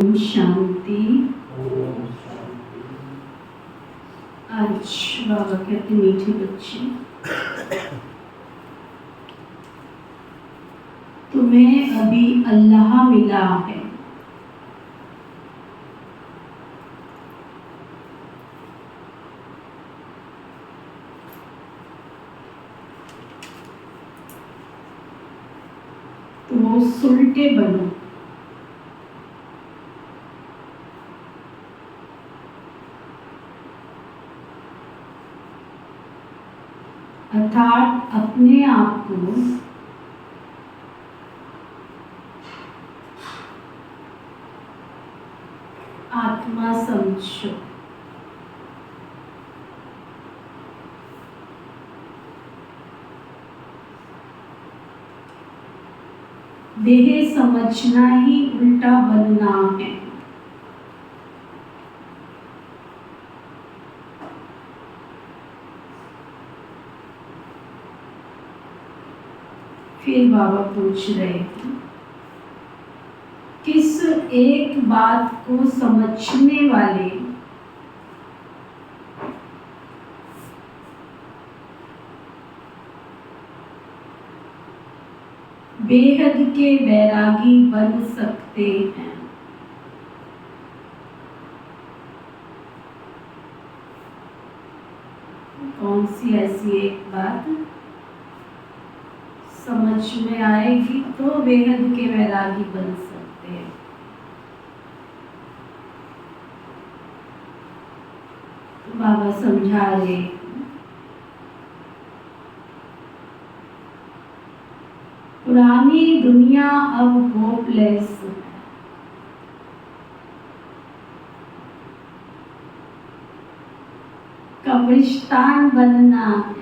शांति। आज बाबा कहते मीठे बच्चे, तुम्हें अभी अल्लाह मिला है। तो सुलटे बनो, अर्थात अपने आप को आत्मा समझो। देह समझना ही उल्टा बनना है। फिर बाबा पूछ रहे थे, किस एक बात को समझने वाले बेहद के बैरागी बन सकते हैं? कौन सी ऐसी एक बात समझ में आएगी तो बेहद के बैरागी बन सकते हैं? तो बाबा समझा रहे, पुरानी दुनिया अब होपलेस है। कब्रिस्तान बनना है।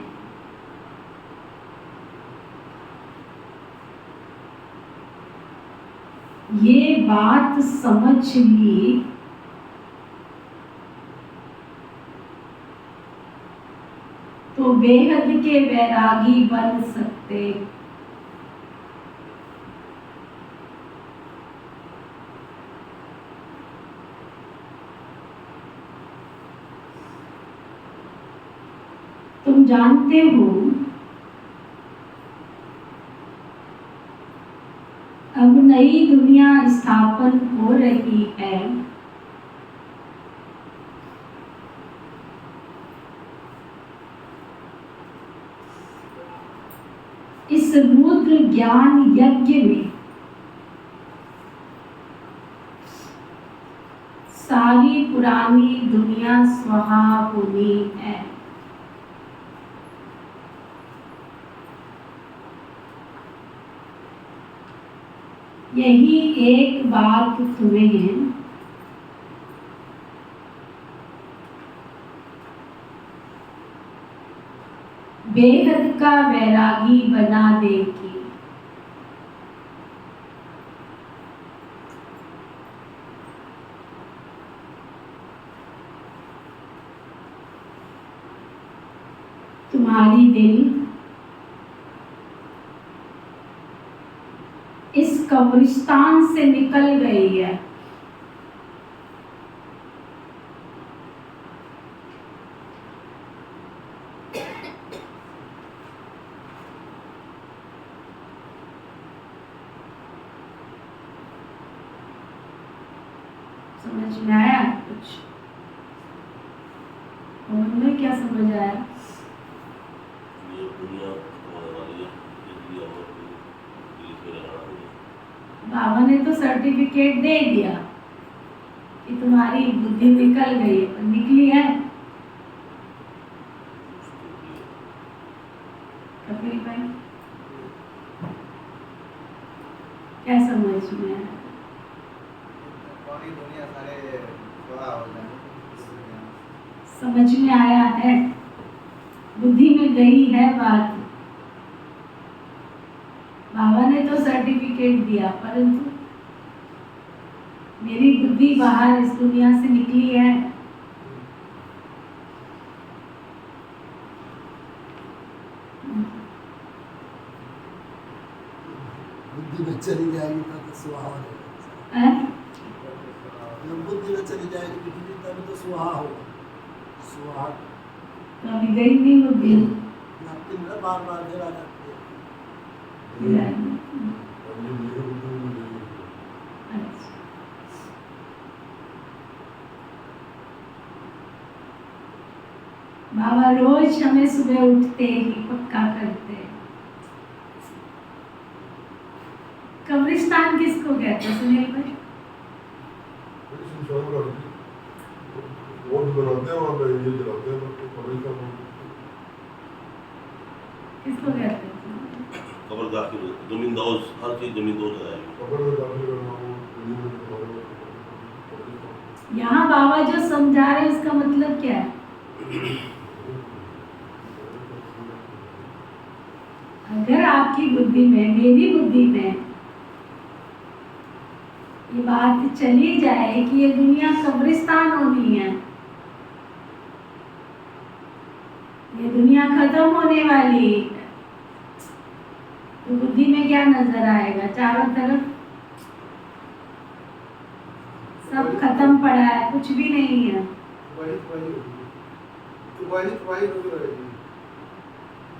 ये बात समझ ली तो बेहद के बैरागी बन सकते। तुम जानते हो अब नई दुनिया स्थापन हो रही है। इस रुद्र ज्ञान यज्ञ में सारी पुरानी दुनिया स्वाहा होनी है। यही एक बात तुम्हें बेहद का वैरागी बना देगी। तुम्हारी दिल इस कब्रिस्तान से निकल गई है। समझ में आया कुछ? उन्होंने क्या समझ आया? बाबा ने तो सर्टिफिकेट दे दिया कि तुम्हारी बुद्धि निकल गई है, पर निकली है? कपिल भाई क्या समझ में आया? समझ में आया है, बुद्धि में गई है बात। बाबा ने तो सर्टिफिकेट दिया, परंतु मेरी बुद्धि बाहर इस दुनिया से निकली है। बुद्धि में चली जाएगी तो स्वाहा हो जाएगा। बुद्धि में चली जाएगी तब तो स्वाहा होगा। स्वाहा कभी गई नहीं बुद्धि, बार बार फिर आ जाती है। बाबा रोज हमें सुबह उठते ही पक्का करते हैं। कब्रिस्तान किसको कहते हैं सुनील भाई? किसको कहते हैं? कब्र दाखिल जमींदोज, हर चीज जमींदोज है। यहाँ बाबा जो समझा रहे हैं उसका मतलब क्या है? अगर आपकी बुद्धि में, मेरी बुद्धि में ये बात चली जाए कि ये दुनिया कब्रिस्तान होनी है, ये दुनिया खत्म होने वाली है, तो बुद्धि में क्या नजर आएगा? चारों तरफ सब खत्म पड़ा है, कुछ भी नहीं है।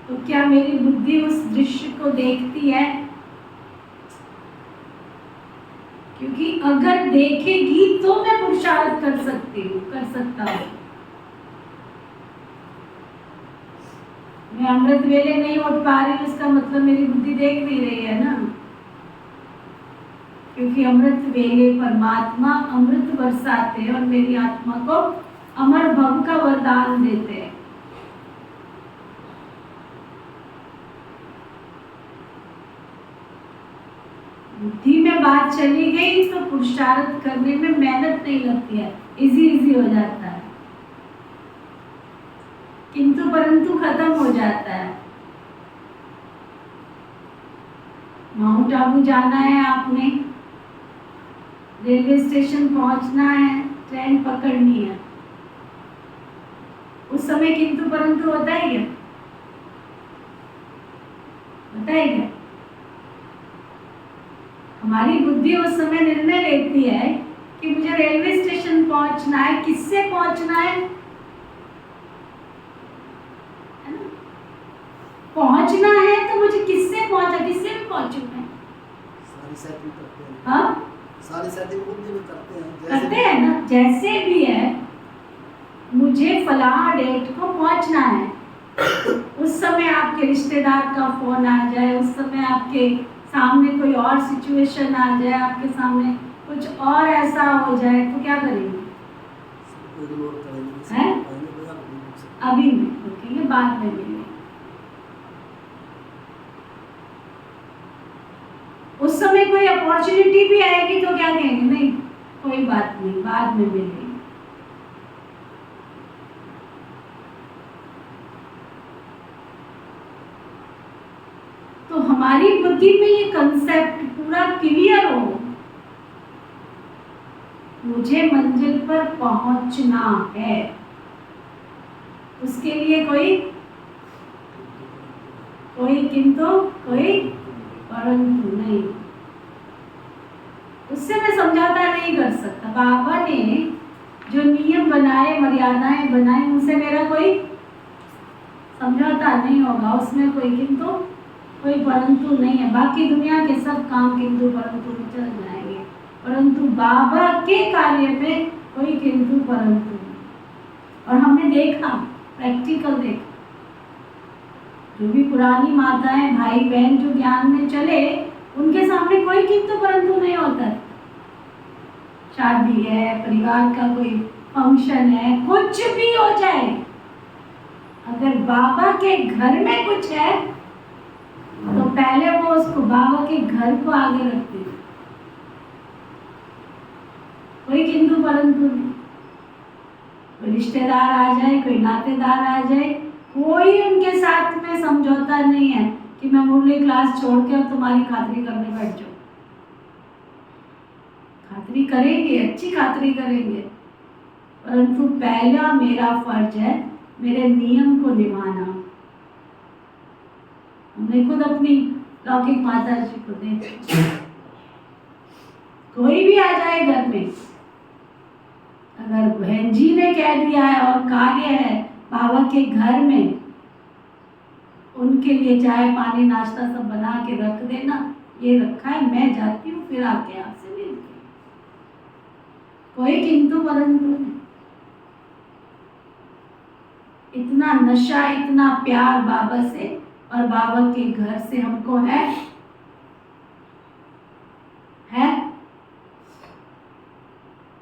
तो क्या मेरी बुद्धि उस दृश्य को देखती है? क्योंकि अगर देखेगी तो मैं पुरुषार्थ कर सकती हूँ, कर सकता हूँ। मैं अमृत वेले नहीं उठ पा रही हूँ, इसका मतलब मेरी बुद्धि देख नहीं रही है ना। क्योंकि अमृत वेले परमात्मा अमृत बरसाते हैं और मेरी आत्मा को अमर भव का वरदान देते हैं। बुद्धि में बात चली गई तो पुरुषार्थ करने में मेहनत नहीं लगती है, इजी हो जाता है, किंतु परंतु खत्म हो जाता है। माउंट आबू जाना है आपने, रेलवे स्टेशन पहुंचना है, ट्रेन पकड़नी है, उस समय किंतु परंतु होता है क्या? होता है क्या? हमारी बुद्धि उस समय निर्णय लेती है कि मुझे रेलवे स्टेशन पहुंचना है, किससे पहुंचना है ना? पहुंचना है तो मुझे किससे पहुंचा, किससे भी पहुंचू मैं? सारी सेटिंग करते हैं। हाँ, सारी सेटिंग बुद्धि में करते हैं ना। जैसे भी है, मुझे फलां डेट को पहुंचना है, उस समय आपके रिश्तेदार का फोन आ जाए, उस समय आपके सामने कोई और सिचुएशन आ जाए, आपके सामने कुछ और ऐसा हो जाए तो क्या करेंगे? हैं? अभी नहीं रुकेंगे, बाद में मिलेंगे। उस समय कोई अपॉर्चुनिटी भी आएगी तो क्या कहेंगे? नहीं, कोई बात नहीं, बाद में मिलेंगे। तो हमारी बुद्धि में ये कंसेप्ट पूरा क्लियर हो, मुझे मंजिल पर पहुंचना है, उसके लिए कोई किंतु कोई परंतु नहीं। उससे मैं समझौता नहीं कर सकता। बाबा ने जो नियम बनाए, मर्यादाएं बनाई, उनसे मेरा कोई समझौता नहीं होगा, उसमें कोई किंतु कोई परंतु नहीं है। बाकी दुनिया के सब काम किंतु परंतु में चल जाएंगे, परंतु बाबा के कार्य में कोई किंतु परंतु नहीं। और हमने देखा, प्रैक्टिकल देखा, जो भी पुरानी माताएं, भाई बहन जो ज्ञान में चले, उनके सामने कोई किंतु परंतु नहीं होता। शादी है, परिवार का कोई फंक्शन है, कुछ भी हो जाए, अगर बाबा के घर में कुछ है तो पहले वो उसको, बाबा के घर को आगे रखते हैं, कोई किंतु परंतु नहीं। कोई रिश्तेदार आ जाए, कोई नातेदार आ जाए, कोई उनके साथ में समझौता नहीं है कि मैं मुरली क्लास छोड़ के अब तुम्हारी खातिरी करने बैठ जाऊं। खातिरी करेंगे, अच्छी खातिरी करेंगे, परंतु पहला मेरा फर्ज है मेरे नियम को निभाना। हमने खुद अपनी लौकिक माता जी को देखा, कोई भी आ जाए घर में, अगर बहन जी ने कह दिया है और कार्य है बाबा के घर में, उनके लिए चाय पानी नाश्ता सब बना के रख देना, ये रखा है, मैं जाती हूँ, फिर आके आपसे मिलती हूँ, कोई किंतु परंतु नहीं। इतना नशा, इतना प्यार बाबा से और बाबा के घर से हमको है।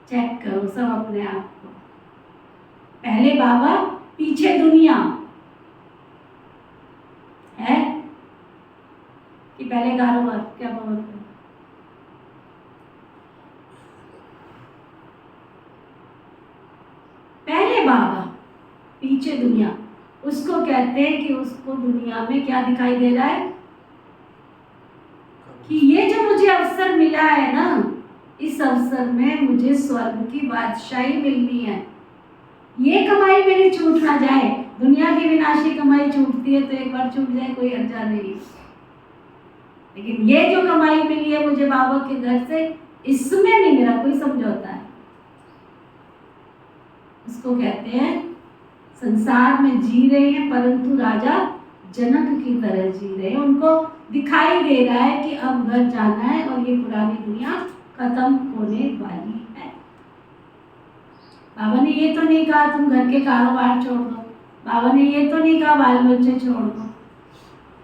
चेक करो सब अपने आप को, पहले बाबा, पीछे दुनिया है कि पहले कारोबार? क्या बोलते हैं? पहले बाबा, पीछे दुनिया। उसको कहते हैं कि उसको दुनिया में क्या दिखाई दे रहा है कि ये जो मुझे अवसर मिला है ना, इस अवसर में मुझे स्वर्ग की बादशाही मिलनी है। ये कमाई मेरी छूट ना जाए। दुनिया की विनाशी कमाई छूटती है तो एक बार छूट जाए कोई हर्जा नहीं, लेकिन ये जो कमाई मिली है मुझे बाबा के घर से, इसमें नहीं मेरा कोई समझौता है। उसको कहते हैं संसार में जी रहे हैं परंतु राजा जनक की तरह जी रहे हैं। उनको दिखाई दे रहा है कि अब घर जाना है और ये पुरानी दुनिया खत्म होने वाली है। बाबा ने ये तो नहीं कहा तुम घर के कारोबार छोड़ दो, बाबा ने ये तो नहीं कहा बाल बच्चे छोड़ दो।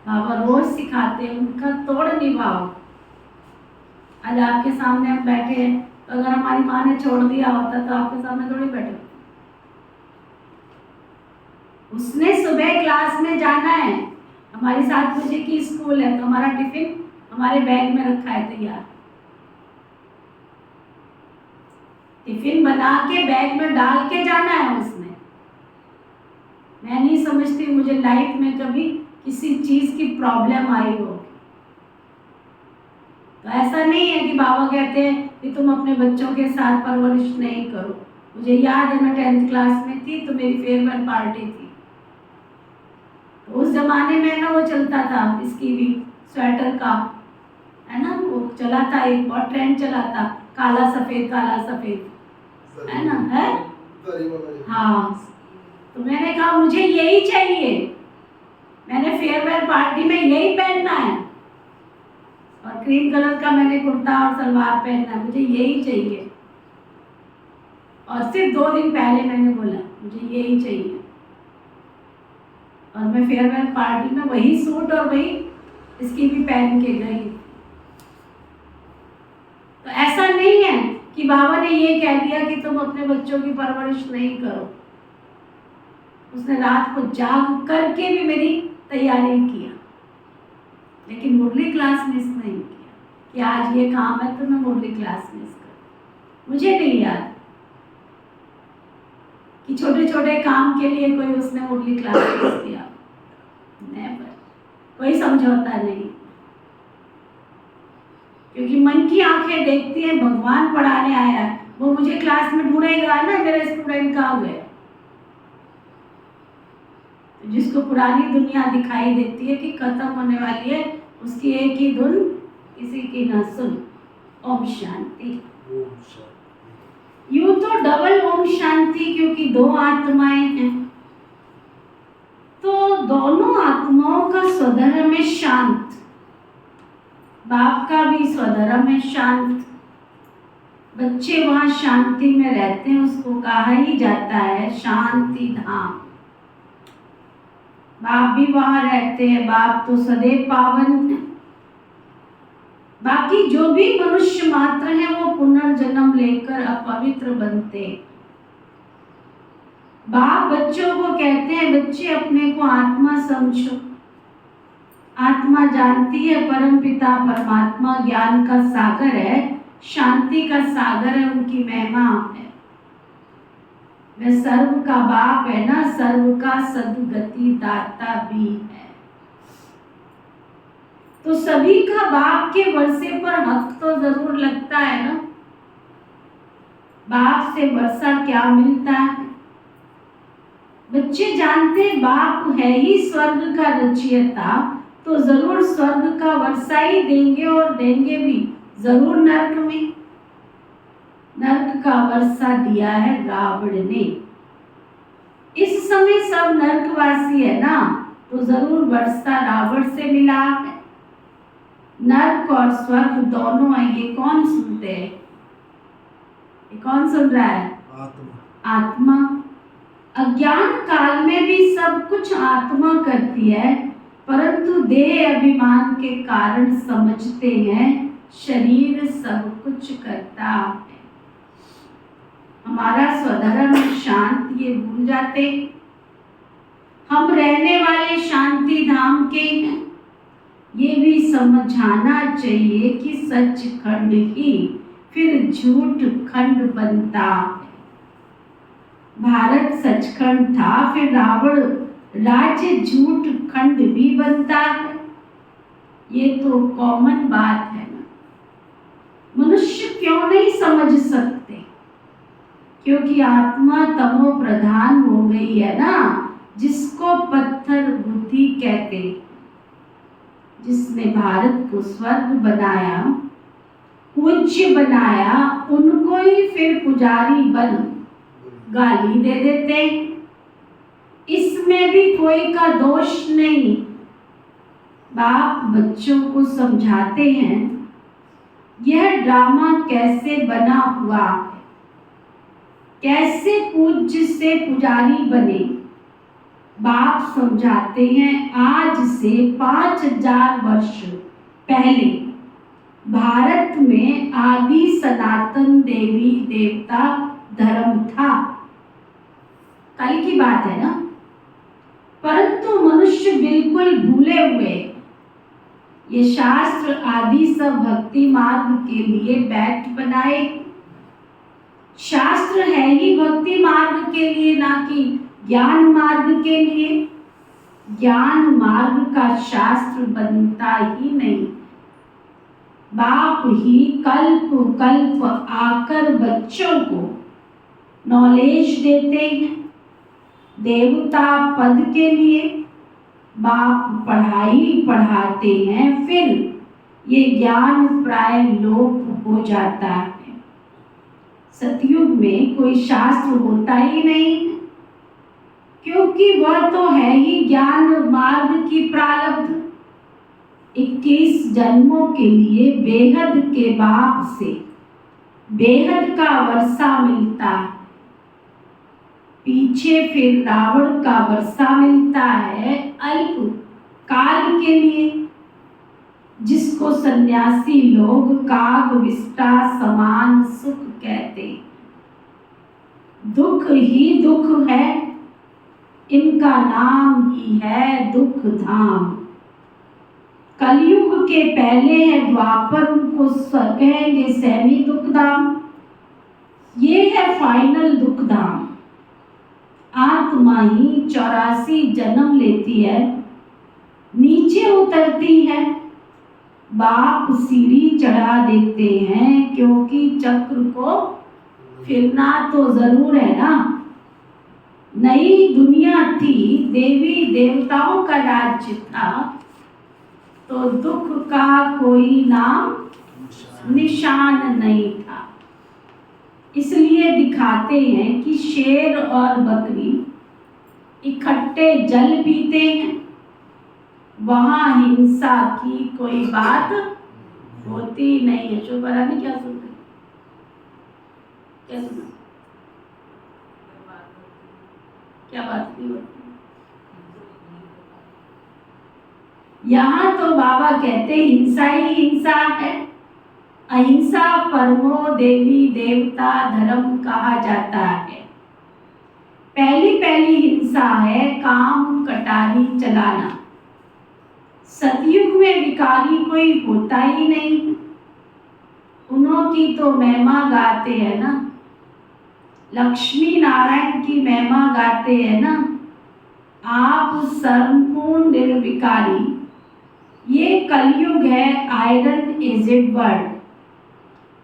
बाबा रोज सिखाते हैं उनका तोड़ निभाओ। आज आपके सामने हम बैठे हैं, तो अगर हमारी माँ ने छोड़ दिया होता तो आपके सामने थोड़ी बैठे। उसने सुबह क्लास में जाना है, हमारी 7 बजे की स्कूल है, तो हमारा टिफिन हमारे बैग में रखा है तैयार। टिफिन बना के बैग में डाल के जाना है उसने। मैं नहीं समझती मुझे लाइफ में कभी किसी चीज की प्रॉब्लम आई हो। तो ऐसा नहीं है कि बाबा कहते हैं कि तुम अपने बच्चों के साथ परवरिश नहीं करो। मुझे याद है मैं 10th क्लास में थी तो मेरी फेयरवेल पार्टी थी। तो उस जमाने में ना वो चलता था इसकी भी स्वेटर का, है ना, वो चला था, एक बहुत ट्रेंड चला था, काला सफेद है ना, है हाँ। तो मैंने कहा मुझे यही चाहिए, मैंने फेयरवेल पार्टी में यही पहनना है और क्रीम कलर का मैंने कुर्ता और सलवार पहनना है, मुझे यही चाहिए। और सिर्फ 2 दिन पहले मैंने बोला मुझे यही चाहिए और मैं फेयरवेल पार्टी में वही सूट और वही इसकी भी पहन के गई। तो ऐसा नहीं है कि बाबा ने ये कह दिया कि तुम अपने बच्चों की परवरिश नहीं करो। उसने रात को जाग करके भी मेरी तैयारी किया, लेकिन मुरली क्लास मिस नहीं किया कि आज ये काम है तो मैं मुरली क्लास मिस कर। मुझे नहीं याद कि छोटे छोटे काम के लिए कोई उसने मुरली क्लास मिस किया, नेवर, कोई समझौता नहीं। क्योंकि मन की आंखें देखती हैं भगवान पढ़ाने आया है, वो मुझे क्लास में ढूंढेगा ना मेरा स्टूडेंट कहाँ गया। जिसको पुरानी दुनिया दिखाई देती है कि खत्म होने वाली है, उसकी एक ही धुन किसी की ना सुन। ओम शांति। यूं तो डबल ओम शांति, क्योंकि 2 आत्माएं हैं, तो दोनों आत्माओं का स्वधर्म है शांत। बाप का भी स्वधर्म है शांत। बच्चे वहां शांति में रहते हैं, उसको कहा ही जाता है शांति धाम। बाप भी वहां रहते हैं, बाप तो सदैव पावन है। बाकी जो भी मनुष्य मात्र हैं वो पुनर्जन्म लेकर अपवित्र बनते। बाप बच्चों को कहते हैं बच्चे अपने को आत्मा समझो। आत्मा जानती है परम पिता परमात्मा ज्ञान का सागर है, शांति का सागर है, उनकी महिमा है। वह सर्व का बाप है ना, सर्व का सद्गति दाता भी है। तो सभी का बाप के वर्षे पर हक तो जरूर लगता है ना। बाप से वर्षा क्या मिलता है? बच्चे जानते बाप है ही स्वर्ग का रचयिता, तो जरूर स्वर्ग का वर्षा ही देंगे और देंगे भी जरूर नरक में। नरक का वर्षा दिया है रावण ने। इस समय सब नरकवासी है ना, तो जरूर वर्षा रावण से मिला है। नरक और स्वर्ग दोनों है, ये कौन सुनते हैं? ये कौन सुन रहा है? आत्मा। अज्ञान काल में भी सब कुछ आत्मा करती है, परंतु देह अभिमान के कारण समझते हैं शरीर सब कुछ करता है। हमारा स्वधर्म शांत ये भूल जाते। हम रहने वाले शांति धाम के हैं, ये भी समझाना चाहिए कि सचखंड ही फिर झूठ खंड बनता है। भारत सचखंड था, फिर रावण राज्य झूठ खंड भी बनता है। ये तो कॉमन बात है ना। मनुष्य क्यों नहीं समझ सकते, क्योंकि आत्मा तमो प्रधान हो गई है ना, जिसको पत्थर बुद्धि कहते, जिसने भारत को स्वर्ग बनाया, पूज्य बनाया, उनको ही फिर पुजारी बन गाली दे देते। इसमें भी कोई का दोष नहीं। बाप बच्चों को समझाते हैं यह ड्रामा कैसे बना हुआ है, कैसे पूज्य से पुजारी बने। बाप समझाते हैं आज से 5000 वर्ष पहले भारत में आदि सनातन देवी देवता धर्म था। कल की बात है ना, परंतु मनुष्य बिल्कुल भूले हुए। ये शास्त्र आदि सब भक्ति मार्ग के लिए बैठ बनाए। शास्त्र है ही भक्ति मार्ग के लिए, ना कि ज्ञान मार्ग के लिए। ज्ञान मार्ग का शास्त्र बनता ही नहीं। बाप ही कल्प कल्प आकर बच्चों को नॉलेज देते हैं। देवता पद के लिए बाप पढ़ाई पढ़ाते हैं, फिर ये ज्ञान प्राय लोप हो जाता है। सतयुग में कोई शास्त्र होता ही नहीं, क्योंकि वह तो है ही ज्ञान मार्ग की प्रारब्ध। 21 जन्मों के लिए बेहद के बाप से बेहद का वर्षा मिलता है। पीछे फिर रावण का वर्षा मिलता है अल्प काल के लिए, जिसको सन्यासी लोग काग विष्टा समान सुख कहते। दुख ही दुख है, इनका नाम ही है दुख धाम। कलयुग के पहले है द्वापर, उनको कहेंगे सेमी दुख धाम। ये है फाइनल दुख धाम। आत्मा ही 84 जन्म लेती है, नीचे उतरती है। बाप सीढ़ी चढ़ा देते हैं, क्योंकि चक्र को फिरना तो जरूर है ना। नई दुनिया थी, देवी देवताओं का राज्य था, तो दुख का कोई नाम निशान नहीं था। इसलिए दिखाते हैं कि शेर और बकरी इकट्ठे जल पीते हैं, वहां हिंसा की कोई बात होती नहीं है। शोभा रानी क्या सुन रही, क्या सुना, क्या बात नहीं होती। यहाँ तो बाबा कहते हिंसा ही हिंसा है। अहिंसा परमो देवी देवता धर्म कहा जाता है। पहली पहली हिंसा है काम कटारी चलाना। सतयुग में विकारी कोई होता ही नहीं। उन्हों की तो महिमा गाते हैं ना, लक्ष्मी नारायण की महिमा गाते हैं ना। आप संपूर्ण निर्विकारी। ये कलयुग है आयरन एजेड वर्ल्ड।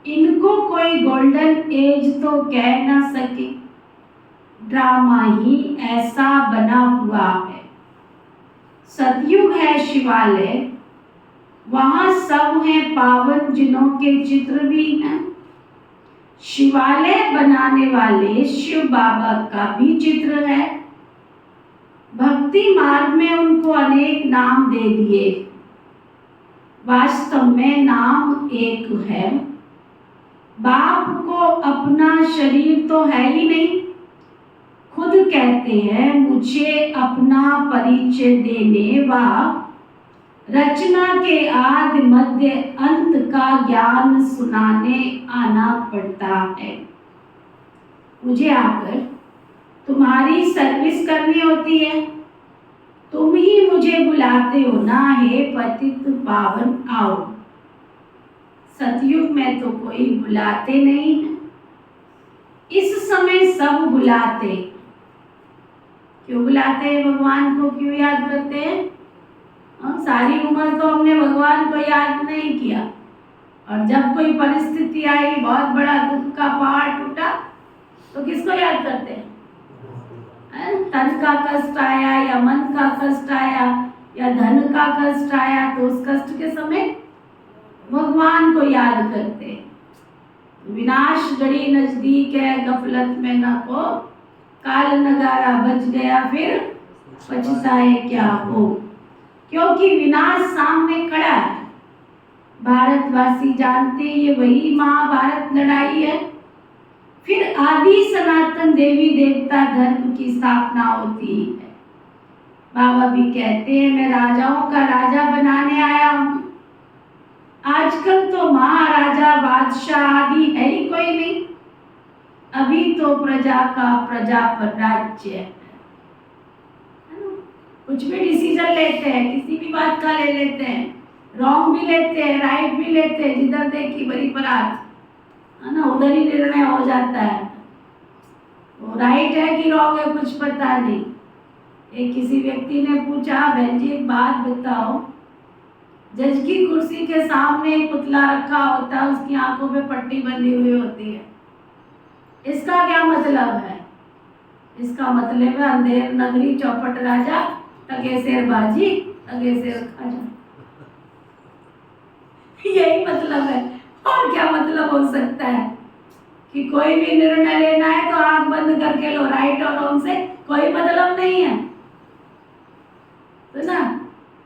इनको कोई गोल्डन एज तो कह ना सके। ड्रामा ही ऐसा बना हुआ है। सतयुग है शिवालय, वहां सब हैं पावन, जिनों के चित्र भी हैं। शिवालय बनाने वाले शिव बाबा का भी चित्र है। भक्ति मार्ग में उनको अनेक नाम दे दिए, वास्तव में नाम एक है। बाप को अपना शरीर तो है ही नहीं। खुद कहते हैं मुझे अपना परिचय देने व रचना के आदि मध्य अंत का ज्ञान सुनाने आना पड़ता है। मुझे आकर तुम्हारी सर्विस करनी होती है। तुम ही मुझे बुलाते हो ना, हे पतित पावन आओ। सतयुग में तो कोई बुलाते नहीं है। इस समय सब बुलाते। क्यों बुलाते हैं भगवान को, क्यों याद करते हैं? सारी उम्र तो हमने भगवान को याद नहीं किया, और जब कोई परिस्थिति आई, बहुत बड़ा दुख का पहाड़ टूटा, तो किसको याद करते हैं? तन का कष्ट आया या मन का कष्ट आया या धन का कष्ट आया, तो उस कष्ट के समय भगवान को याद करते हैं। विनाश घड़ी नजदीक है, गफलत में न को, काल नगारा बज गया फिर पछताए क्या हो। क्योंकि विनाश सामने खड़ा है। भारतवासी जानते हैं ये वही महाभारत लड़ाई है। फिर आदि सनातन देवी देवता धर्म की स्थापना होती है। बाबा भी कहते हैं मैं राजाओं का राजा बनाने आया हूँ। आजकल तो महाराजा बादशाह आदि है ही कोई नहीं। अभी तो प्रजा का प्रजा पर राज्य है। कुछ भी डिसीजन लेते हैं, किसी भी बात का ले लेते हैं, रॉन्ग भी लेते हैं, राइट भी लेते हैं, जिधर देखी बड़ी परात, है ना, उधर ही निर्णय हो जाता है। वो राइट है कि रॉन्ग है कुछ पता नहीं। एक किसी व्यक्ति ने पूछा, बहन जी एक बात बताओ, जज की कुर्सी के सामने एक पुतला रखा होता है, उसकी आंखों पे पट्टी बंधी हुई होती है, इसका क्या मतलब है? इसका मतलब है अंधेर नगरी चौपट राजा, तगे शेर बाजी, तगे शेर खाजा। यही मतलब है। और क्या मतलब हो सकता है? कि कोई भी निर्णय लेना है तो आंख बंद करके लो, राइट और रॉन्ग से कोई मतलब नहीं है, तो ना,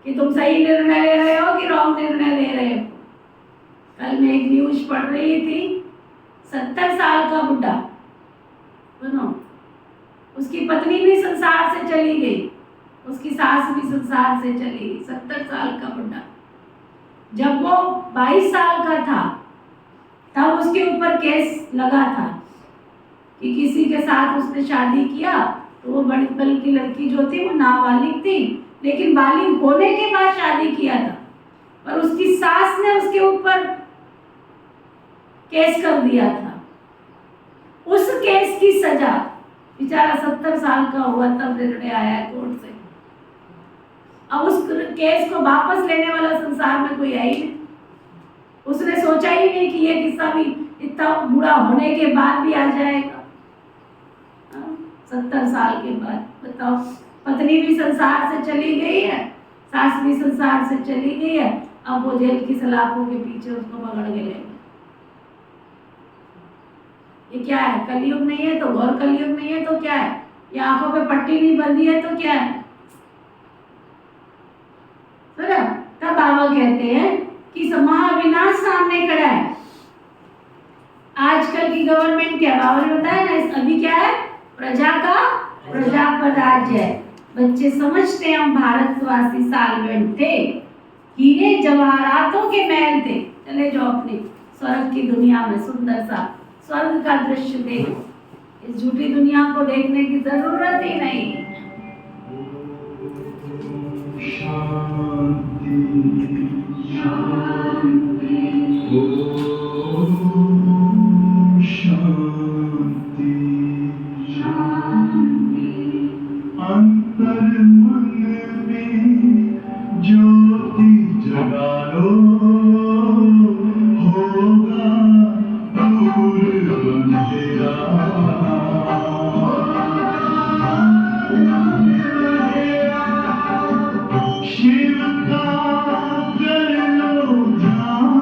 कि तुम सही निर्णय ले रहे हो कि रॉन्ग निर्णय ले रहे हो। कल मैं एक न्यूज पढ़ रही थी, 70 साल का बुढ़ा, सुनो, उसकी पत्नी भी संसार से चली गई, उसकी सास भी संसार से चली गई। 70 साल का बुढ़ा, जब वो 22 साल का था तब उसके ऊपर केस लगा था कि किसी के साथ उसने शादी किया, तो वो बड़ी पल की लड़की जो थी वो नाबालिग थी, लेकिन बालिग होने के बाद शादी किया था, पर उसकी सास ने उसके ऊपर केस कर दिया था। उस केस की सजा, बेचारा 70 साल का हुआ तब निर्णय आया कोर्ट से। अब उस केस को वापस लेने वाला संसार में कोई है ही नहीं। उसने सोचा ही नहीं कि ये किस्सा भी इतना बूढ़ा होने के बाद भी आ जाएगा। 70 साल के बाद बताओ, पत्नी भी संसार से चली गई है, सास भी संसार से चली गई है, अब वो जेल की सलाखों के पीछे उसको पकड़ के ले। ये क्या है? कलयुग नहीं है तो घोर कलयुग नहीं है तो क्या है? ये आंखों पे पट्टी नहीं बंधी है तो क्या है? तब बाबा कहते हैं कि महाविनाश सामने खड़ा है। आजकल की गवर्नमेंट क्या, बाबा ने बताया ना, अभी क्या है? प्रजा का प्रजा पर राज्य है। बच्चे समझते हैं हम भारतवासी साल्वेंट थे, हीरे जवाहरातों के महल थे। चले जाओ अपनी स्वर्ग की दुनिया में, सुंदर सा स्वर्ग का दृश्य देखो। इस झूठी दुनिया को देखने की जरूरत ही नहीं है। शांति शांति शांति शांति। अंतर मन में ज्योति जगा लो, होगा दूर अंधेरा। शिव का कर लो ध्यान,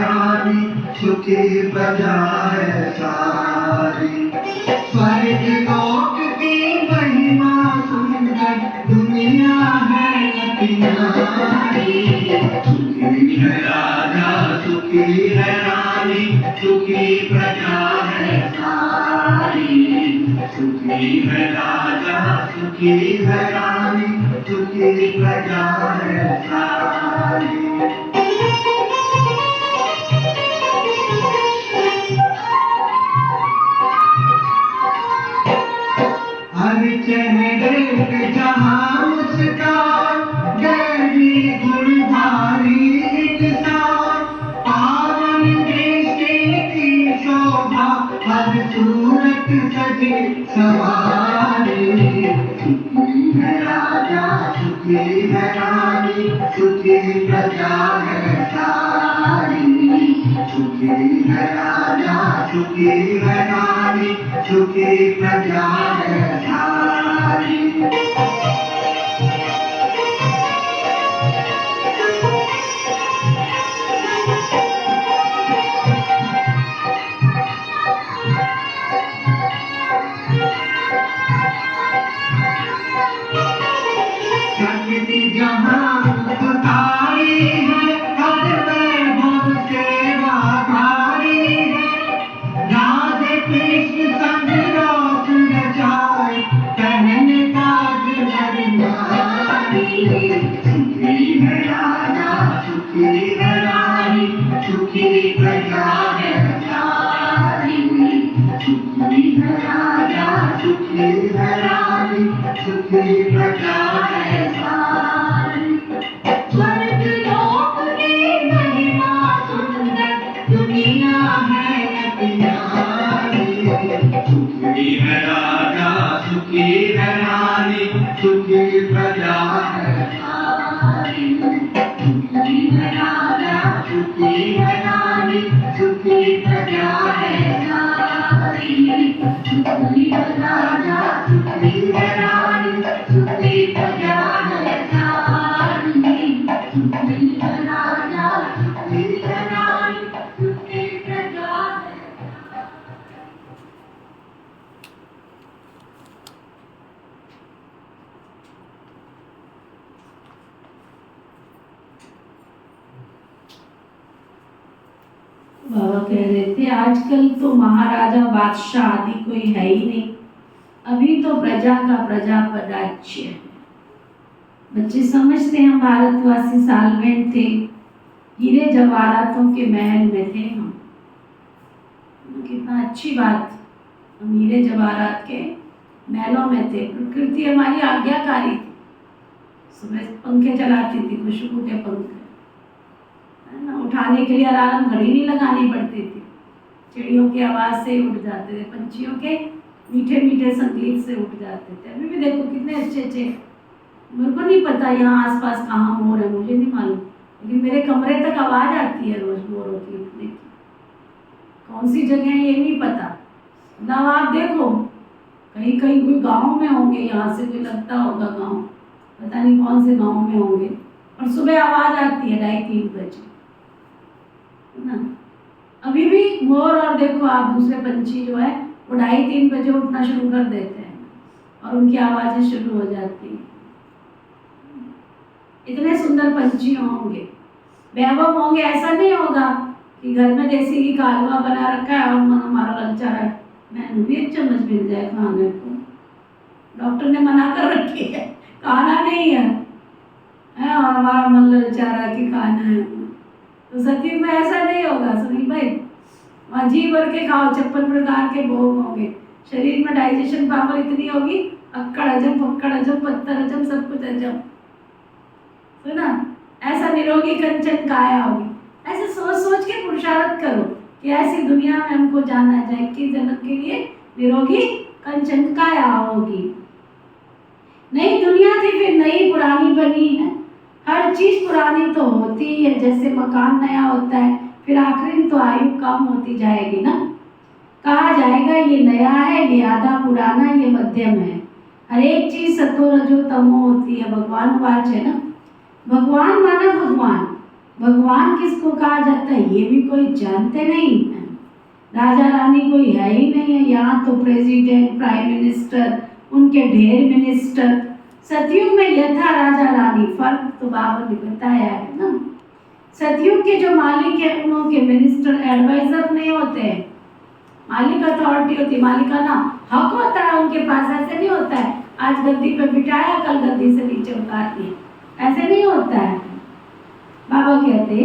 रानी सुखी प्रजा है सारी। स्वर्ग लोक की महिमा सुनकर दुनिया है अति नारी। सुखी है राजा सुखी है रानी सुखी प्रजा है सारी। सुखी है राजा सुखी है रानी सुखी प्रजा है सारी। हर चेहरे पे जहाँ मुस्कान गहरी गुणधारी इंसान। पावन दृष्टि की शोभा हर सूरत सजी सवारी। सुखी है राजा सुखी है रानी सुखी प्रजा है सारी। सुखी है राजा सुखी है रानी सुखी प्रजा है सारी। प्रकृति जहाँ उतारी है हर वैभव सेवा भारी है। राधे कृष्ण संग रास रचाए पहन काज नर नारी। सुखी है राजा सुखी है रानी सुखी प्रजा है सारी। सुखी है राजा सुखी है रानी सुखी प्रजा है सारी। स्वर्ग लोक की महिमा सुंदर दुनिया है अति नारी। सुखी है राजा सुखी है रानी सुखी प्रजा है सारी। सुखी है राजा सुखी है रानी सुखी प्रजा है सारी। सुखी है राजा सुखी है रानी सुखी प्रजा है सारी। सुखी है राजा सुखी है रानी सुखी प्रजा है। बाबा कह रहे थे आजकल तो महाराजा बादशाह आदि कोई है ही नहीं, अभी तो प्रजा का प्रजा पर राज्य है। बच्चे समझते हैं हम भारतवासी साल्वेंट थे, हीरे जवाहरातों के महल में थे हम। कितना अच्छी बात, हम हीरे जवाहरात के महलों में थे। प्रकृति हमारी आज्ञाकारी थी, सुबह पंखे चलाती थी, खुशबू के पंखे है ना, उठाने के लिए अलार्म घड़ी नहीं लगानी पड़ती थी, चिड़ियों की आवाज़ से उठ जाते थे, पंछियों के मीठे मीठे संगीत से उठ जाते थे। अभी भी देखो कितने अच्छे अच्छे, मेरे को नहीं पता यहाँ आसपास कहाँ मोर है, मुझे नहीं मालूम, लेकिन मेरे कमरे तक आवाज़ आती है रोज मोरों की उठने की। कौन सी जगह है ये नहीं पता ना, आप देखो कहीं कहीं कोई गांव में होंगे, यहाँ से कोई लगता होगा गांव, पता नहीं कौन से गांव में होंगे, और सुबह आवाज़ आती है 2:30 बजे ना। अभी भी मोर और देखो आप दूसरे पंछी जो है वो 2:30 बजे उठना शुरू कर देते हैं और उनकी आवाज़ें शुरू हो जाती हैं। इतने सुंदर पंछी होंगे, वैभव होंगे, ऐसा नहीं होगा कि घर में देसी घी का हलवा बना रखा है और मन हमारा ललचा रहा है, मैंने भी एक चम्मच मिल जाए खाने को, डॉक्टर ने मना कर रखी है, खाना नहीं है, और हमारा मन ललचा रहा है कि खाना है। तो सत्युग में ऐसा नहीं होगा सुनील भाई, वहाँ जी भर के खाओ, 56 प्रकार के भोग होंगे, शरीर में डाइजेशन पावर इतनी होगी, अक्कड़ हजम पक्कड़ हजम पत्थर हजम सब कुछ हजम, तो ना ऐसा निरोगी कंचन काया होगी। ऐसे सोच सोच के पुरुषार्थ करो कि ऐसी दुनिया में हमको जाना जाए कि जन्म के लिए निरोगी कंचन काया होगी। नई दुनिया थी फिर नई पुरानी बनी है, हर चीज पुरानी तो होती है, जैसे मकान नया होता है फिर आखिरी तो आयु कम होती जाएगी ना। कहा जाएगा ये नया है, ये आधा पुराना, ये मध्यम है। हर एक चीज सतो रजो तमो होती है, भगवान वाच है ना। भगवान माना भगवान, भगवान किसको कहा जाता है ये भी कोई जानते नहीं है। राजा रानी कोई है ही नहीं है। यहाँ तो प्रेसिडेंट, प्राइम मिनिस्टर, उनके ढेर मिनिस्टर। सतयुग में यह था राजा रानी, फर्क तो बाबा ने बताया है ना। सतयुग के जो मालिक है उनके मिनिस्टर एडवाइजर नहीं होते हैं। मालिक अथॉरिटी होती है, मालिक का ना हक होता है उनके पास। ऐसे नहीं होता है आज गद्दी पे बिठाया कल गद्दी से नीचे उतार दिया, ऐसे नहीं होता है। बाबा कहते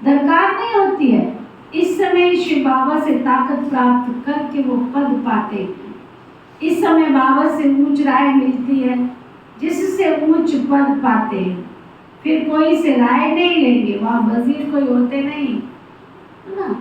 दरकार नहीं होती है। इस समय शिव बाबा से ताकत प्राप्त करके वो पद पाते हैं। इस समय बाबा से ऊंच राय मिलती है जिससे ऊंच पद पाते हैं। फिर कोई से राय नहीं लेंगे, वहाँ वजीर कोई होते नहीं है ना,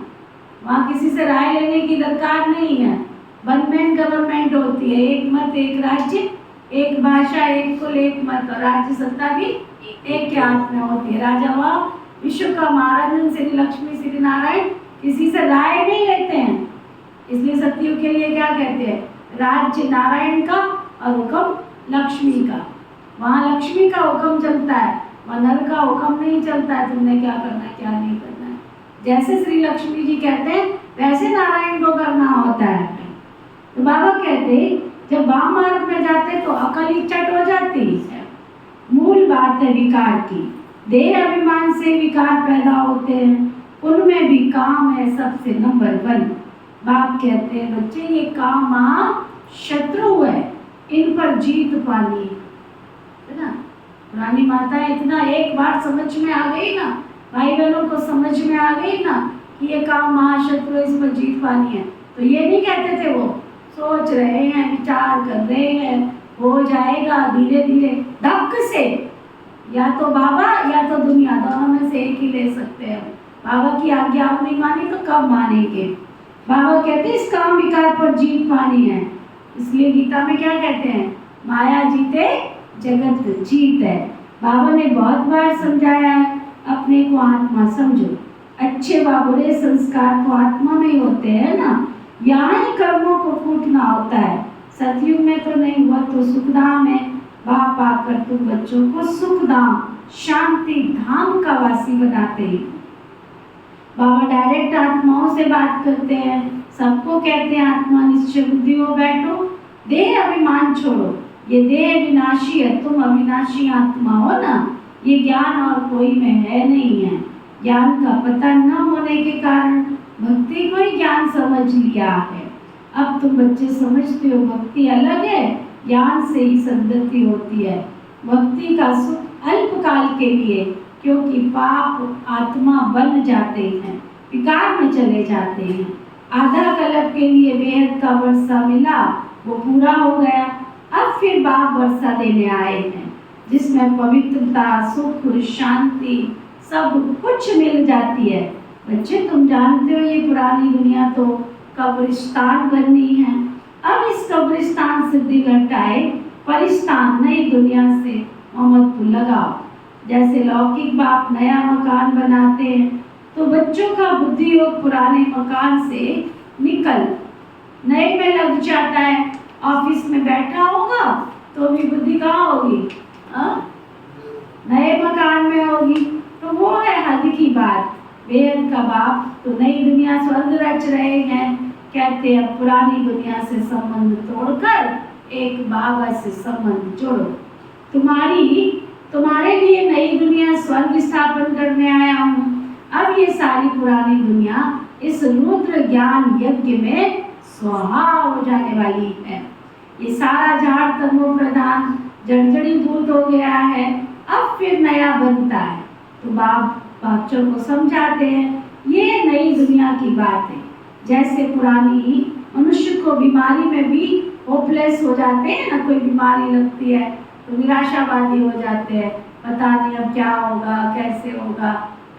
वहाँ किसी से राय लेने की दरकार नहीं है। वन मैन गवर्नमेंट होती है, एक मत एक राज्य, एक भाषा, एक कुल, एक मत, और राज्य सत्ता भी एक के हाथ में होती है। राजा वह विश्व का महाराजन श्री लक्ष्मी श्री नारायण किसी से राय नहीं लेते हैं। इसलिए सतयुग के लिए क्या कहते हैं, राज्य नारायण का और हुक्म लक्ष्मी का। वहाँ लक्ष्मी का हुक्म चलता है, वहाँ नर का हुक्म नहीं चलता है तुमने क्या करना है क्या नहीं करना है। जैसे श्री लक्ष्मी जी कहते हैं वैसे नारायण को करना होता है। तो बाबा कहते जब वाम मार्ग में जाते तो अकल ही चट हो जाती है। मूल बात है विकार की। देह अभिमान से विकार पैदा होते हैं, उनमें भी काम है सबसे नंबर 1। बाप कहते हैं बच्चे ये काम शत्रु है, इन पर जीत पानी है ना। पुरानी माता इतना एक बार समझ में आ गई ना, भाई बहनों को समझ में आ गई ना कि ये काम महाशत्रु, इस पर जीत पानी है, तो ये नहीं कहते थे, वो सोच रहे हैं, विचार कर रहे हैं, हो जाएगा धीरे धीरे धक्क से। या तो बाबा या तो दुनिया, दोनों में से एक ही ले सकते हैं। बाबा की आज्ञा आप नहीं मानी तो कब मानेंगे। बाबा कहते इस काम विकार पर जीत पानी है। इसलिए गीता में क्या कहते हैं, माया जीते जगत जीत है। बाबा ने बहुत बार समझाया है अपने को आत्मा समझो। अच्छे व बुरे संस्कार तो आत्मा में ही होते हैं ना, यहाँ ही कर्मों को फूटना होता है। सतयुग में तो नहीं हुआ तो सुखधाम है। बाप आकर तुम बच्चों को सुखधाम शांति धाम का वासी बनाते हैं। बाबा डायरेक्ट आत्माओं से बात करते हैं, सबको कहते हैं आत्मा निश्चय बुद्धि हो बैठो, देह अभिमान छोड़ो। ये देह विनाशी है, तुम अविनाशी आत्मा हो ना। ये ज्ञान और कोई में है नहीं है। ज्ञान का पता न होने के कारण भक्ति को ही ज्ञान समझ लिया है। अब तुम बच्चे समझते हो भक्ति अलग है, ज्ञान से ही सद्गति होती है। भक्ति का सुख अल्पकाल के लिए, क्योंकि पाप आत्मा बन जाते हैं, विकार में चले जाते हैं। आधा कल्प के लिए बेहद का वर्षा मिला, वो पूरा हो गया। अब फिर बाप वर्षा देने आए हैं जिसमें पवित्रता, सुख, शांति सब कुछ मिल जाती है। बच्चे तुम जानते हो ये पुरानी दुनिया तो कब्रिस्तान बननी है। अब इस कब्रिस्तान से दिल हटाए, परिस्तान नई दुनिया से मोहम्मद को लगाओ। जैसे लौकिक बाप नया मकान बनाते हैं तो बच्चों का बुद्धि योग पुराने मकान से निकल नए में लग जाता है। ऑफिस में बैठा होगा तो भी बुद्धि कहाँ होगी, नए मकान में होगी। तो वो है हद की बात। वेद का बाप तो नई दुनिया स्वर्ग रच रहे हैं, कहते हैं पुरानी दुनिया से संबंध तोड़कर एक बाबा से संबंध जोड़ो। तुम्हारे लिए नई दुनिया स्वर्ग स्थापन करने आया हूँ। अब ये सारी पुरानी दुनिया इस रुद्र ज्ञान यज्ञ में स्वाहा हो जाने वाली है। ये सारा झाड़ तमो प्रधान जड़जड़ीभूत हो गया है, अब फिर नया बनता है। तो बाप बच्चों को समझाते हैं ये नई दुनिया की बात है। जैसे पुरानी मनुष्य को बीमारी में भी होपलेस हो जाते हैं ना, कोई बीमारी लगती है तो निराशावादी हो जाते हैं, पता नहीं अब क्या होगा कैसे होगा,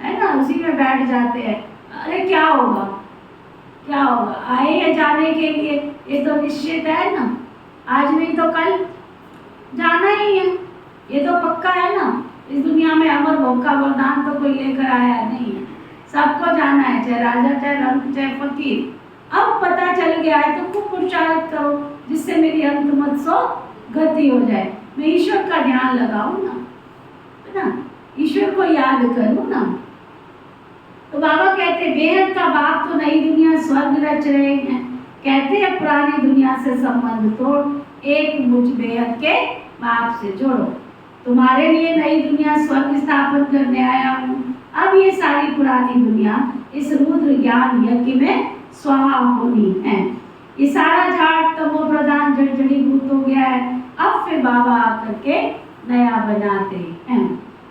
है ना, उसी में बैठ जाते हैं। अरे क्या होगा क्या होगा, आए हैं जाने के लिए, ये तो निश्चित है ना, आज नहीं तो कल जाना ही है, ये तो पक्का है ना। इस दुनिया में अमर भोग का वरदान तो कोई लेकर आया नहीं है, सबको जाना है, चाहे राजा चाहे रंग चाहे फकीर। अब पता चल गया है तो खूब पुरुषार्थ करो जिससे मेरी अंत मत सो गति हो जाए। मैं ईश्वर का ध्यान लगाऊं ना, है ना, ईश्वर को याद करूं ना, तो बाबा कहते बेहद का बाप तो नई दुनिया स्वर्ग रच रहे हैं, कहते हैं पुरानी दुनिया से संबंध तोड़, एक मुझ बेहद के बाप से जोड़ो। तुम्हारे लिए नई दुनिया स्वर्ग स्थापन करने आया हूँ। अब ये सारी पुरानी दुनिया इस रुद्र ज्ञान यज्ञ में स्वाहा होनी है। ये सारा झाड़ तमो प्रधान जड़ीभूत हो गया है। अब फिर बाबा आकर के नया बनाते हैं।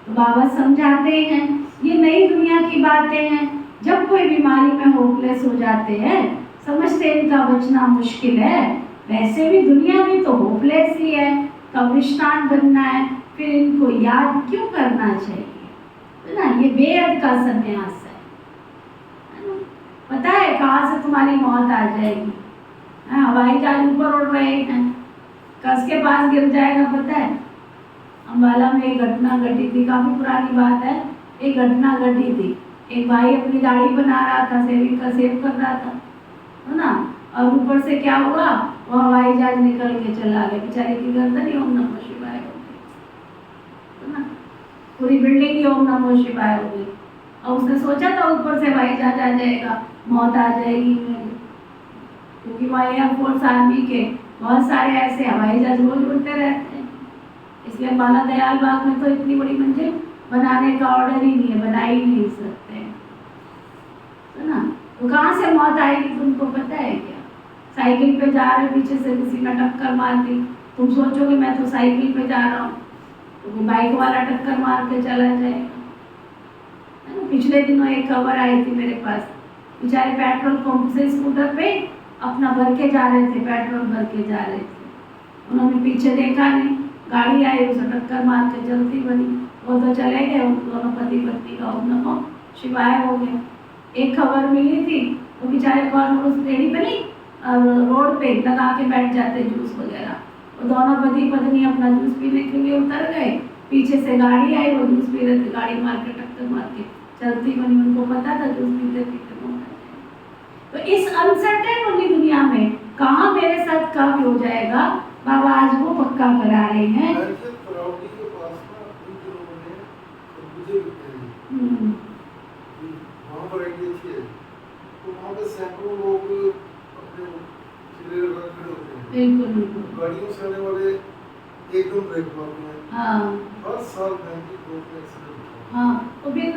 तो बाबा समझाते हैं ये नई दुनिया की बातें हैं। जब कोई बीमारी में होपलेस हो जाते हैं, समझते इनका बचना मुश्किल है, वैसे भी दुनिया भी तो होपलेस ही है, कब्रिस्तान बनना है, फिर इनको याद क्यों करना चाहिए, है ना। ये बेहद का संन्यास है ना? पता है कहाँ से तुम्हारी मौत आ जाएगी। हवाई जहाज ऊपर उड़ रहे हैं, कसके पास गिर जाएगा। पता है अम्बाला में एक घटना घटी थी, काफी पुरानी बात है। एक घटना घटी थी, एक भाई अपनी दाढ़ी बना रहा था, सेविंग का सेव कर रहा था, है ना, और ऊपर से क्या हुआ, वो हवाई जहाज निकल के चला गया। बेचारे की गर्दन ही ओम नमः शिवाय हो गई, है ना, पूरी बिल्डिंग ही ओम नमः शिवाय हो गई। और उसने सोचा था ऊपर से हवाई जहाज आ जाएगा, मौत आ जाएगी मेरी, क्योंकि वहाँ एयरफोर्स आर्मी के बहुत सारे ऐसे हवाई जहाज रोज उड़ते रहते हैं। इसलिए बाला दयाल बाग में तो इतनी बड़ी मंजिल बनाने का ऑर्डर ही नहीं है, बना ही नहीं सकते, है ना। तो कहाँ से मौत आएगी तुमको पता है क्या? साइकिल पे जा रहे, पीछे से किसी ने टक्कर मार दी, तुम सोचोगे मैं तो साइकिल पे जा रहा हूँ, तो बाइक वाला टक्कर मार के चला जाएगा, है ना। पिछले दिनों एक खबर आई थी मेरे पास, बेचारे पेट्रोल पंप से स्कूटर पे अपना भर के जा रहे थे, पेट्रोल भर के जा रहे थे। उन्होंने पीछे देखा नहीं, गाड़ी आई उसे टक्कर मार के चलती बनी, वो तो चले गए। दोनों पति पत्नी का ओम नमः शिवाय हो गया। एक खबर मिली थी, वो बेचारे कौन उस रेडी पे नहीं, रोड पे लगा के बैठ जाते जूस वगैरह, वो दोनों पति पत्नी अपना जूस पीने के लिए उतर गए, पीछे से गाड़ी आई, वो जूस पी रहे थे, गाड़ी मार के टक्कर मार के चलती बनी। उनको पता था जूस पीते पीते मौत आ जाएगी। तो इस अनसर्टेन वाली दुनिया में कहाँ मेरे साथ कब हो जाएगा, बाबा आज वो पक्का करा रहे हैं। बिल्कुल बिल्कुल, गाड़ियों से आने वाले एकदम ब्रेक मारते हैं। हाँ हर साल 92 एक्सीडेंट। हाँ, तो फिर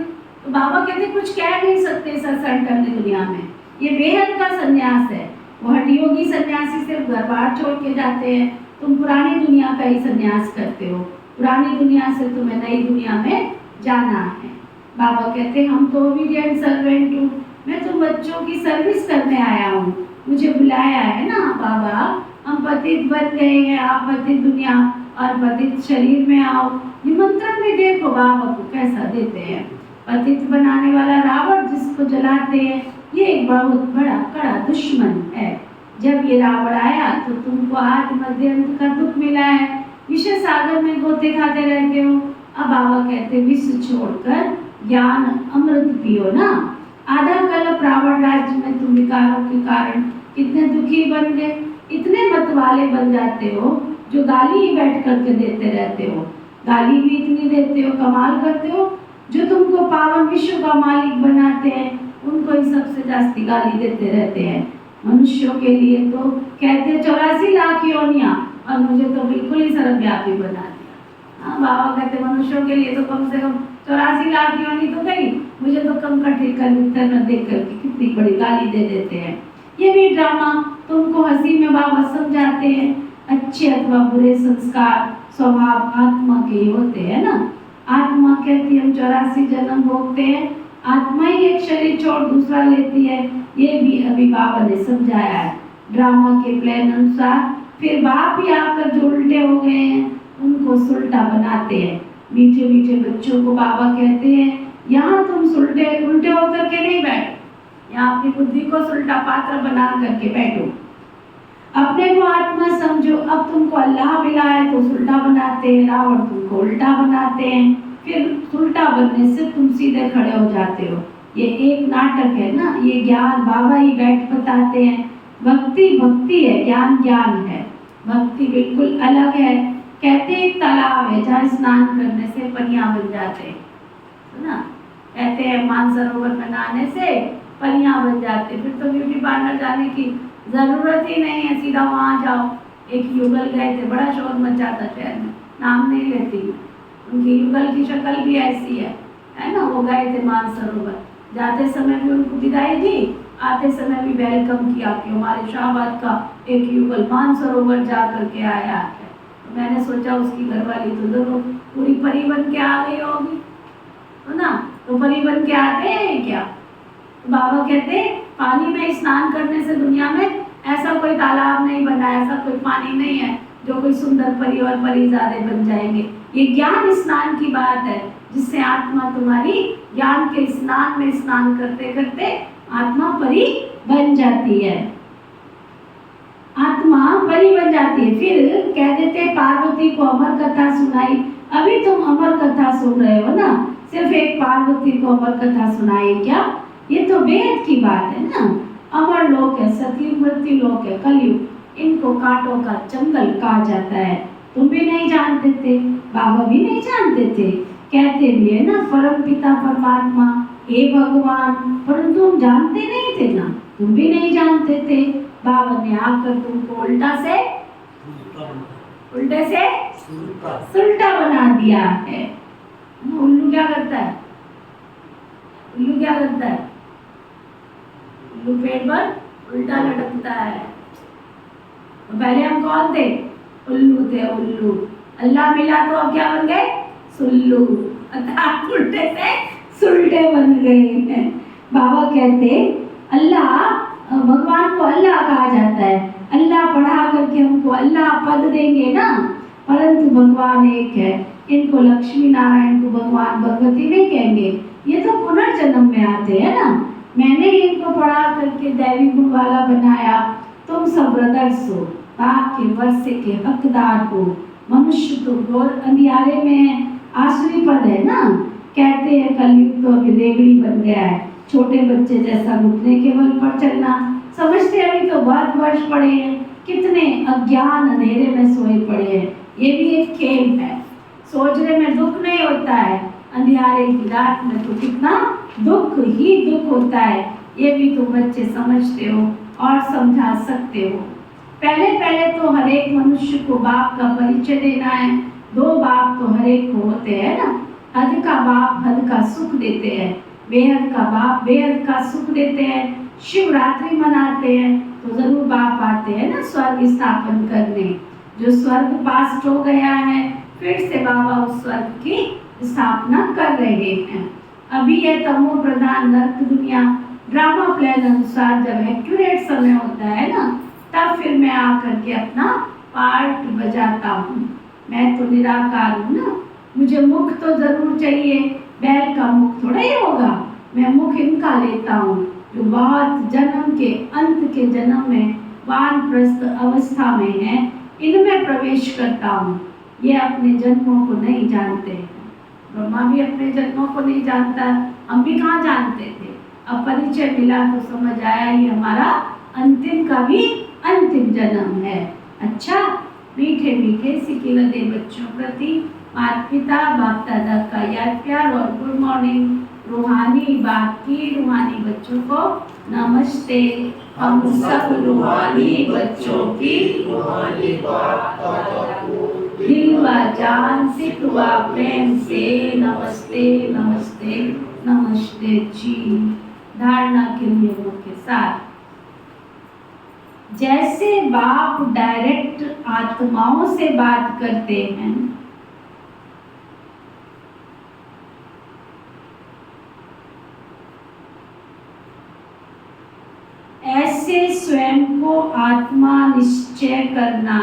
तो बाबा कहते कुछ कह नहीं सकते इस अनसर्टेन दुनिया में। ये बेहद का संन्यास है। वो हठयोगी सन्यासी सिर्फ घर बार छोड़ के जाते हैं, तुम पुरानी दुनिया का ही संन्यास करते हो। पुरानी दुनिया से तुम्हें नई दुनिया में जाना है। बाबा कहते हम तो ओबीडिएंट सर्वेंट हूँ, मैं तो बच्चों की सर्विस करने आया हूँ, मुझे बुलाया है ना बाबा। हम पतित बन गए हैं, आप पतित दुनिया और पतित शरीर में आओ। निमंत्रण भी देखो बाबा को कैसा देते हैं। पतित बनाने वाला रावण जिसको जलाते हैं, ये एक बहुत बड़ा कड़ा दुश्मन है। जब ये रावण आया तो तुमको आदि मध्य अंत का दुख मिला है, विषय सागर में गोते खाते रहते हो। अब बाबा कहते विष छोड़कर ज्ञान अमृत पियो ना। आधा कल्प रावण राज्य में तुम विकारों के कारण कितने दुखी बन गए, इतने मत वाले बन जाते हो जो गाली ही बैठ करके देते रहते हो। गाली भी इतनी देते हो, कमाल करते हो। जो तुमको पावन विश्व का मालिक बनाते हैं उनको ही सबसे जास्ती गाली देते रहते हैं। मनुष्यों के लिए तो कहते 84 लाख योनियां, और मुझे तो बिल्कुल ही सर्वव्यापी बना दिया। हाँ, बाबा कहते मनुष्यों के लिए तो कम से कम 84 लाख योनि तो गई, मुझे तो कम का ठेका न देख करके कितनी बड़ी गाली दे देते हैं। ये भी ड्रामा तुमको हंसी में बाबा समझाते हैं। अच्छे अथवा बुरे संस्कार स्वभाव आत्मा के ही होते हैं ना। आत्मा कहती हम 84 जन्म भोगते हैं, आत्मा ही एक शरीर छोड़ दूसरा लेती है। ये भी अभी बाबा ने समझाया है ड्रामा के प्लान अनुसार। फिर बाप ही आकर जो उल्टे हो गए हैं उनको सुलटा बनाते हैं। मीठे मीठे बच्चों को बाबा कहते हैं यहाँ तुम उल्टे होकर के नहीं बैठो, यहाँ अपनी बुद्धि को सुलटा पात्र बना करके बैठो। अपने को आत्मा समझो। अब तुमको अल्लाह मिला है तो सुलटा बनाते हैं, रावण तुमको उल्टा बनाते हैं। फिर उल्टा बनने से तुम सीधे खड़े हो जाते हो। ये एक नाटक है ना, ये ज्ञान बाबा ही बैठ बताते हैं। भक्ति भक्ति है, ज्ञान ज्ञान है। भक्ति बिल्कुल अलग है। कहते एक तालाब है जहाँ स्नान करने से पनिया बन जाते हैं, है ना। कहते हैं मानसरोवर में नहाने से परियां बन जाते, फिर तो ब्यूटी पार्लर जाने की जरूरत ही नहीं है, सीधा वहाँ जाओ। एक युगल गए थे, बड़ा शोर मचा था शहर में, नाम नहीं लेती, उनकी युगल की शक्ल भी ऐसी है ना। वो गए थे मानसरोवर, जाते समय भी उनको विदाई दी, आते समय भी वेलकम किया कि हमारे शाहबाद का एक युगल मानसरोवर जा करके आया है। तो मैंने सोचा उसकी घरवाली तो जरूर पूरी परी बन के आ गई होगी, है ना। तो परी बन के आते हैं क्या? तो बाबा कहते पानी में स्नान करने से दुनिया में ऐसा कोई तालाब नहीं बना, ऐसा कोई पानी नहीं है जो कोई सुंदर परी और परीजादे बन जाएंगे। ये ज्ञान स्नान की बात है, जिससे आत्मा तुम्हारी ज्ञान के स्नान में स्नान करते करते आत्मा परी बन जाती है, आत्मा परी बन जाती है। फिर कह देते पार्वती को अमर कथा सुनाई। अभी तुम अमर कथा सुन रहे हो ना, सिर्फ एक पार्वती को अमर कथा सुनाई क्या? ये तो वेद की बात है ना। अमर लोक है, सतयुग मृत्यु लोक है, कलयुग, इनको कांटों का जंगल कहा जाता है। तुम भी नहीं जानते थे, बाबा भी नहीं जानते थे, कहते भी है ना परम पिता परमात्मा हे भगवान, परंतु तुम जानते नहीं थे ना, तुम भी नहीं जानते थे। बाबा ने आकर तुमको उल्टे से सुल्टा बना दिया है। उल्लू क्या करता है? उल्लू क्या करता है? उल्लू पेट पर उल्टा लटकता है। तो पहले हम कौन थे? उल्लू थे, उल्लू। अल्लाह मिला तो अब क्या बन गए? सुल्लू, अर्थात उल्टे से सुल्टे बन गए हैं। बाबा कहते अल्लाह, भगवान को अल्लाह कहा जाता है। अल्लाह पढ़ा करके हमको अल्लाह पद देंगे ना, परंतु भगवान एक है। इनको लक्ष्मी नारायण को भगवान भगवती नहीं कहेंगे, ये तो पुनर्जन्म में आते हैं ना। मैंने इनको पढ़ा करके दैवी गुण वाला बनाया, तुम सब ब्रदर्स हो, पाप के वर्षे के हकदार हो। मनुष्य तो घोर अंधियारे में आसुरी पद है ना। कहते हैं कलयुग तो अभी रेगड़ी बन गया है, छोटे बच्चे जैसा घुटने के बल पर चलना। समझते अभी तो बहुत वर्ष पड़े हैं, कितने अज्ञान अंधेरे में सोए पड़े हैं। ये भी एक खेल है, सोचने में दुख नहीं होता है, अंधियारे की रात में तो कितना दुख ही दुख होता है। ये भी तो बच्चे समझते हो और समझा सकते हो। पहले पहले तो हर एक मनुष्य को बाप का परिचय देना है। दो बाप तो हर एक को होते हैं ना। हद का बाप हद का सुख देते हैं, बेहद का बाप बेहद का सुख देते हैं। शिवरात्रि मनाते हैं तो जरूर बाप आते हैं ना स्वर्ग स्थापन करने। जो स्वर्ग पास्ट हो गया है, फिर से बाबा उस स्वर्ग की स्थापना कर रहे हैं। अभी यह तमो प्रधान नर्क दुनिया ड्रामा प्लान अनुसार जब एक्यूरेट समय होता है ना, तब फिर मैं आकर के अपना पार्ट बजाता हूँ। मैं तो निराकार हूँ ना, मुझे मुख तो जरूर चाहिए, बैल का मुख थोड़ा ही होगा। मैं मुख इनका लेता हूँ जो बहुत जन्म के अंत के जन्म में वानप्रस्थ अवस्था में है, इनमें प्रवेश करता हूँ। ये अपने जन्मों को नहीं जानते हैं। ब्रह्मा भी अपने जन्मों को नहीं जानता, हम भी कहाँ जानते थे। अब परिचय मिला तो समझ आया ये हमारा अंतिम का भी अंतिम जन्म है। अच्छा, मीठे मीठे सिके लदे बच्चों प्रति माता पिता बाप दादा का याद प्यार और गुड मॉर्निंग। रूहानी बाप की रूहानी बच्चों को नमस्ते। हम सब रूहानी बच्चों की रूहानी बाप दादा को दिल व जान सिख व प्रेम से नमस्ते नमस्ते नमस्ते जी। धारणा के नियमों के साथ, जैसे बाप डायरेक्ट आत्माओं से बात करते हैं, ऐसे स्वयं को आत्मा निश्चय करना।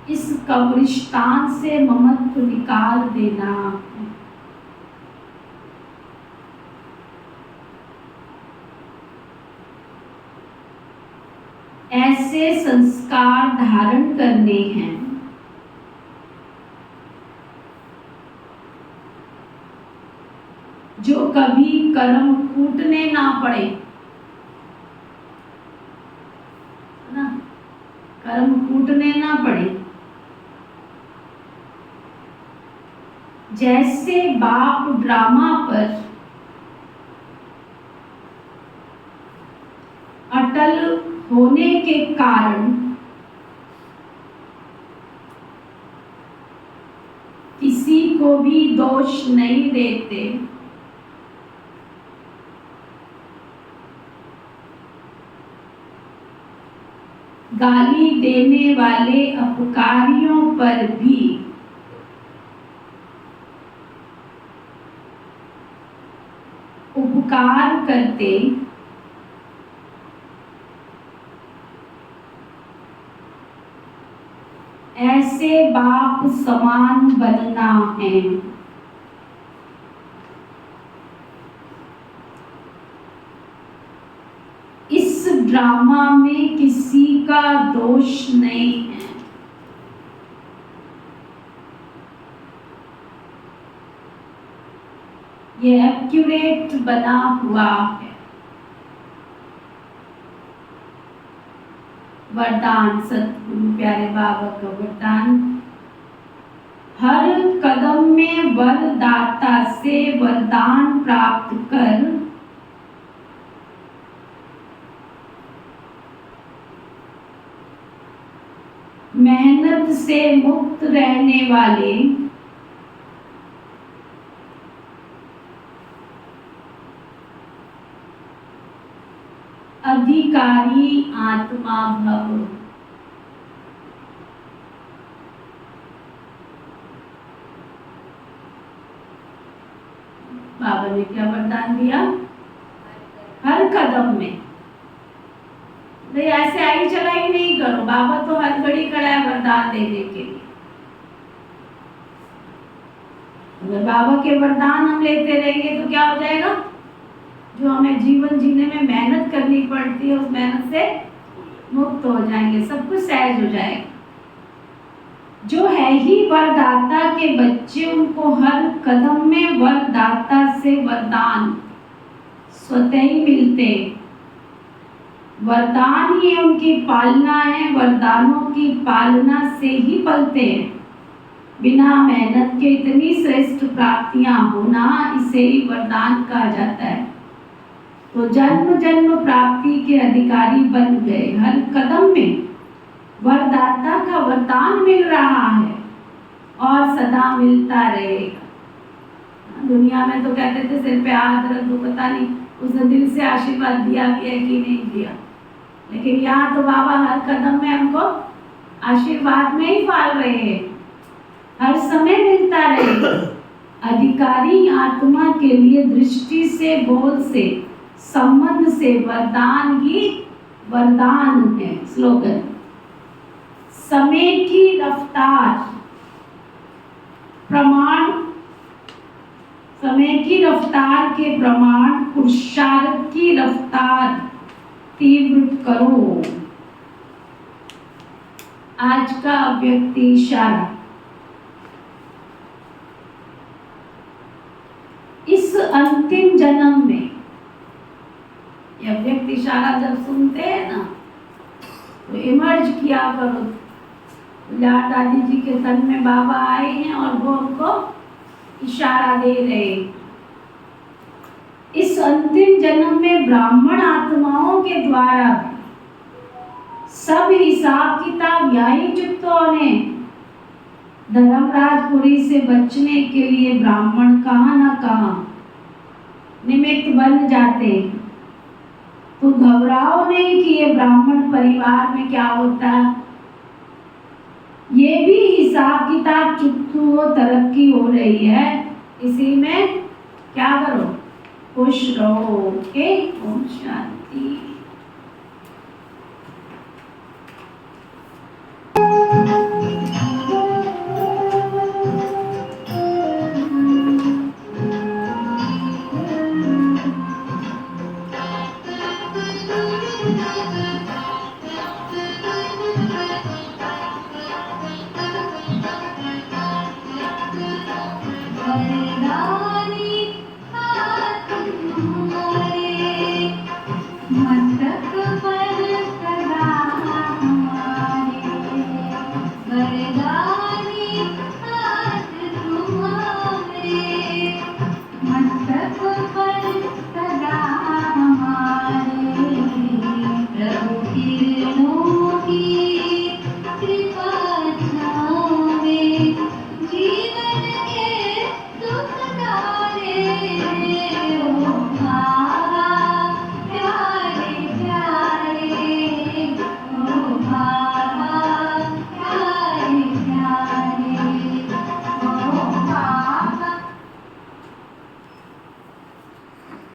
इस कब्रिस्तान से ममत्व निकाल देना। ऐसे संस्कार धारण करने हैं जो कभी कर्म कूटने ना पड़े, है ना, कर्म कूटने ना पड़े। जैसे बाप ड्रामा पर अटल होने के कारण किसी को भी दोष नहीं देते, गाली देने वाले अपकारियों पर भी उपकार करते ऐसे बाप समान बनना है। इस ड्रामा में किसी का दोष नहीं है। ये एक्यूरेट बना हुआ है। वरदान, सतगुरु प्यारे बाबा का वरदान, हर कदम में वरदाता से वरदान प्राप्त कर मेहनत से मुक्त रहने वाले अधिकारी आत्मा भव। बाबा ने क्या वरदान दिया? हर कदम में, नहीं ऐसे आई चलाई नहीं करो। बाबा तो हर घड़ी खड़ा है वरदान देने के लिए। अगर बाबा के वरदान हम लेते रहेंगे तो क्या हो जाएगा? जो हमें जीवन जीने में मेहनत करनी पड़ती है उस मेहनत से मुक्त हो जाएंगे, सब कुछ सहज हो जाएगा। जो है ही वरदाता के बच्चे, उनको हर कदम में वरदाता से वरदान स्वतः ही मिलते। वरदान ही उनकी पालना है, वरदानों की पालना से ही पलते हैं। बिना मेहनत के इतनी श्रेष्ठ प्राप्तियां होना, इसे ही वरदान कहा जाता है। तो जन्म जन्म प्राप्ति के अधिकारी बन गए। हर कदम में वरदाता का वरदान मिल रहा है और सदा मिलता रहेगा। दुनिया में तो कहते थे सिर पे हाथ रख दो, पता नहीं उसने दिल से आशीर्वाद दिया भी है कि नहीं दिया। लेकिन यहाँ तो बाबा हर कदम में हमको आशीर्वाद में ही पाल रहे हैं, हर समय मिलता रहेगा। अधिकारी आत्मा के लिए दृष्टि से, बोल से, संबंध से वरदान ही वरदान है। स्लोगन, समय की रफ्तार प्रमाण, समय की रफ्तार के प्रमाण पुरुषार्थ की रफ्तार तीव्र करो। आज का व्यक्ति इशारा, इस अंतिम जन्म में यह व्यक्ति इशारा जब सुनते हैं ना तो इमर्ज किया करो। लाल दादी जी के तन में बाबा आए हैं और वो उनको इशारा दे रहे। इस अंतिम जन्म में ब्राह्मण आत्माओं के द्वारा सब हिसाब किताब यही चुकतों ने धर्मराजपुरी से बचने के लिए ब्राह्मण कहाँ न कहाँ निमित्त बन जाते। तो घबराओ नहीं कि ये ब्राह्मण परिवार में क्या होता है, ये भी हिसाब किताब चुकतू हो, तरक्की हो रही है, इसी में क्या करो, खुश रहो। ओके, ओम शांति।